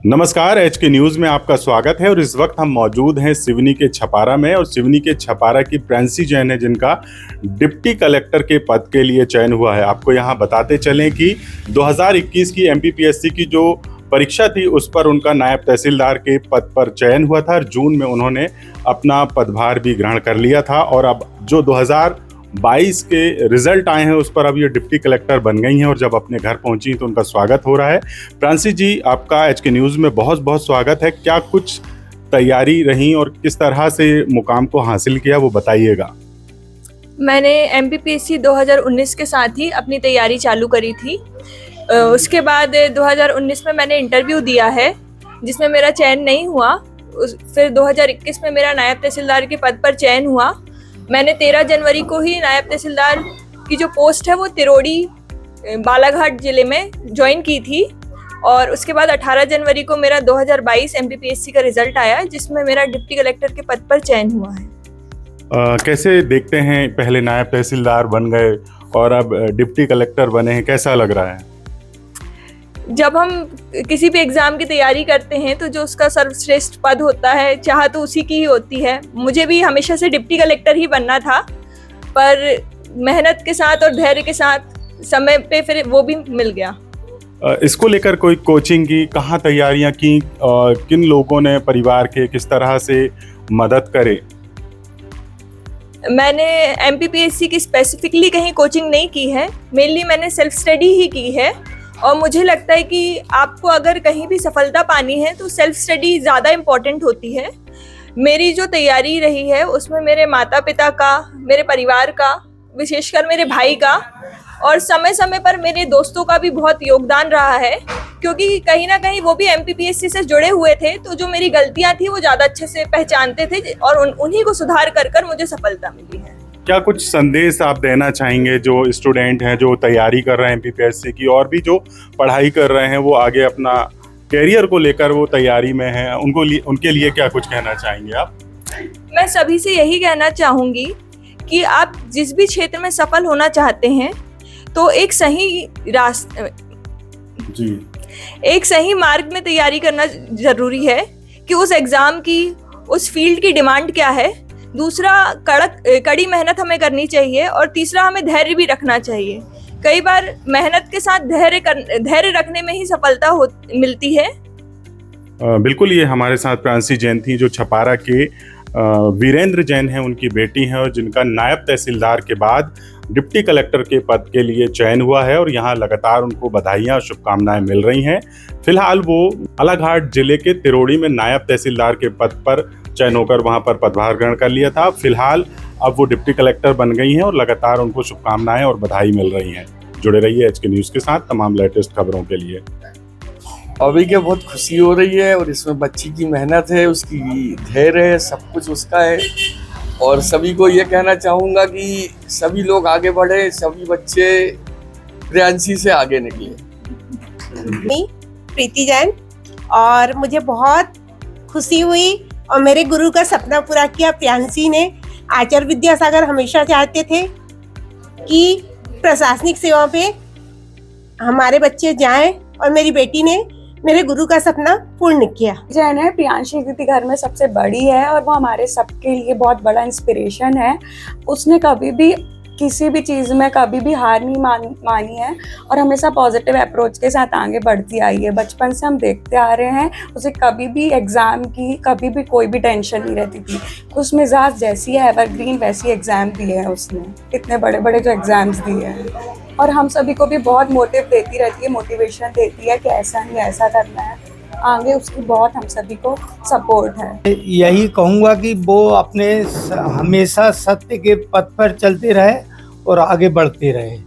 नमस्कार, एच के न्यूज़ में आपका स्वागत है। और इस वक्त हम मौजूद हैं सिवनी के छपारा में। और सिवनी के छपारा की प्रांसी जैन है जिनका डिप्टी कलेक्टर के पद के लिए चयन हुआ है। आपको यहाँ बताते चलें कि 2021 की एमपीपीएससी की जो परीक्षा थी उस पर उनका नायब तहसीलदार के पद पर चयन हुआ था और जून में उन्होंने अपना पदभार भी ग्रहण कर लिया था। और अब जो 2022 के रिजल्ट आए हैं उस पर अब ये डिप्टी कलेक्टर बन गई हैं और जब अपने घर पहुंची तो उनका स्वागत हो रहा है। प्रांसी जी, आपका एच के न्यूज़ में बहुत बहुत स्वागत है। क्या कुछ तैयारी रही और किस तरह से मुकाम को हासिल किया वो बताइएगा। मैंने एमपीपीएससी 2019 के साथ ही अपनी तैयारी चालू करी थी। उसके बाद 2019 में मैंने इंटरव्यू दिया है जिसमें मेरा चयन नहीं हुआ। फिर 2021 में मेरा नायब तहसीलदार के पद पर चयन हुआ। मैंने 13 जनवरी को ही नायब तहसीलदार की जो पोस्ट है वो तिरोड़ी बालाघाट ज़िले में ज्वाइन की थी। और उसके बाद 18 जनवरी को मेरा 2022 एमपीपीएससी का रिजल्ट आया जिसमें मेरा डिप्टी कलेक्टर के पद पर चयन हुआ है। कैसे देखते हैं, पहले नायब तहसीलदार बन गए और अब डिप्टी कलेक्टर बने हैं, कैसा लग रहा है? जब हम किसी भी एग्ज़ाम की तैयारी करते हैं तो जो उसका सर्वश्रेष्ठ पद होता है चाह तो उसी की ही होती है। मुझे भी हमेशा से डिप्टी कलेक्टर ही बनना था, पर मेहनत के साथ और धैर्य के साथ समय पे फिर वो भी मिल गया। इसको लेकर कोई कोचिंग की, कहाँ तैयारियां की, किन लोगों ने परिवार के किस तरह से मदद करे? मैंने एमपीपीएससी की स्पेसिफिकली कहीं कोचिंग नहीं की है, मेनली मैंने सेल्फ स्टडी ही की है। और मुझे लगता है कि आपको अगर कहीं भी सफलता पानी है तो सेल्फ स्टडी ज़्यादा इम्पॉर्टेंट होती है। मेरी जो तैयारी रही है उसमें मेरे माता पिता का, मेरे परिवार का, विशेषकर मेरे भाई का और समय समय पर मेरे दोस्तों का भी बहुत योगदान रहा है, क्योंकि कहीं ना कहीं वो भी एमपीपीएससी से जुड़े हुए थे। तो जो मेरी गलतियां थी वो ज़्यादा अच्छे से पहचानते थे और उन्हीं को सुधार कर मुझे सफलता मिली है। क्या कुछ संदेश आप देना चाहेंगे जो स्टूडेंट हैं, जो तैयारी कर रहे हैं एमपीपीएससी की और भी जो पढ़ाई कर रहे हैं, वो आगे अपना कैरियर को लेकर वो तैयारी में हैं, उनके लिए क्या कुछ कहना चाहेंगे आप? मैं सभी से यही कहना चाहूँगी कि आप जिस भी क्षेत्र में सफल होना चाहते हैं तो एक सही मार्ग में तैयारी करना जरूरी है कि उस एग्ज़ाम की, उस फील्ड की डिमांड क्या है। दूसरा, कड़ी मेहनत हमें करनी चाहिए और तीसरा, हमें धैर्य भी रखना चाहिए। कई बार मेहनत के साथ धैर्य रखने में ही सफलता मिलती है। बिल्कुल, ये हमारे साथ प्रांसी जैन थी जो छपारा के वीरेंद्र जैन हैं, उनकी बेटी हैं और जिनका नायब तहसीलदार के बाद डिप्टी कलेक्टर के पद के लिए चयन हुआ है और यहाँ लगातार उनको बधाइयाँ और शुभकामनाएं मिल रही हैं। फिलहाल वो बालाघाट जिले के तिरोड़ी में नायब तहसीलदार के पद पर चयन होकर वहाँ पर पदभार ग्रहण कर लिया था। फिलहाल अब वो डिप्टी कलेक्टर बन गई हैं और लगातार उनको शुभकामनाएं और बधाई मिल रही हैं। जुड़े रहिए एच के न्यूज़ के साथ तमाम लेटेस्ट खबरों के लिए। अभी के बहुत खुशी हो रही है और इसमें बच्ची की मेहनत है, उसकी धैर्य है, सब कुछ उसका है। और सभी को ये कहना चाहूँगा कि सभी लोग आगे बढ़े, सभी बच्चे प्रियांशी से आगे निकले। प्रीति जैन, और मुझे बहुत खुशी हुई और मेरे गुरु का सपना पूरा किया प्रियांशी ने। आचार्य विद्यासागर हमेशा चाहते थे कि प्रशासनिक सेवा पे हमारे बच्चे जाएं और मेरी बेटी ने मेरे गुरु का सपना पूर्ण किया। जैन है, प्रियांशी दीदी घर में सबसे बड़ी है और वो हमारे सबके लिए बहुत बड़ा इंस्पिरेशन है। उसने कभी भी किसी भी चीज़ में कभी भी हार नहीं मानी है और हमेशा पॉजिटिव अप्रोच के साथ आगे बढ़ती आई है। बचपन से हम देखते आ रहे हैं, उसे कभी भी एग्ज़ाम की कभी भी कोई भी टेंशन नहीं रहती थी। उस मिजाज जैसी है एवरग्रीन, वैसी एग्ज़ाम दिए हैं उसने, इतने बड़े बड़े जो एग्ज़ाम्स दिए हैं। और हम सभी को भी बहुत मोटिव देती रहती है, मोटिवेशन देती है कि ऐसा नहीं ऐसा करना है। आगे उसकी बहुत हम सभी को सपोर्ट है। यही कहूँगा कि वो अपने हमेशा सत्य के पथ पर चलते रहे और आगे बढ़ते रहे।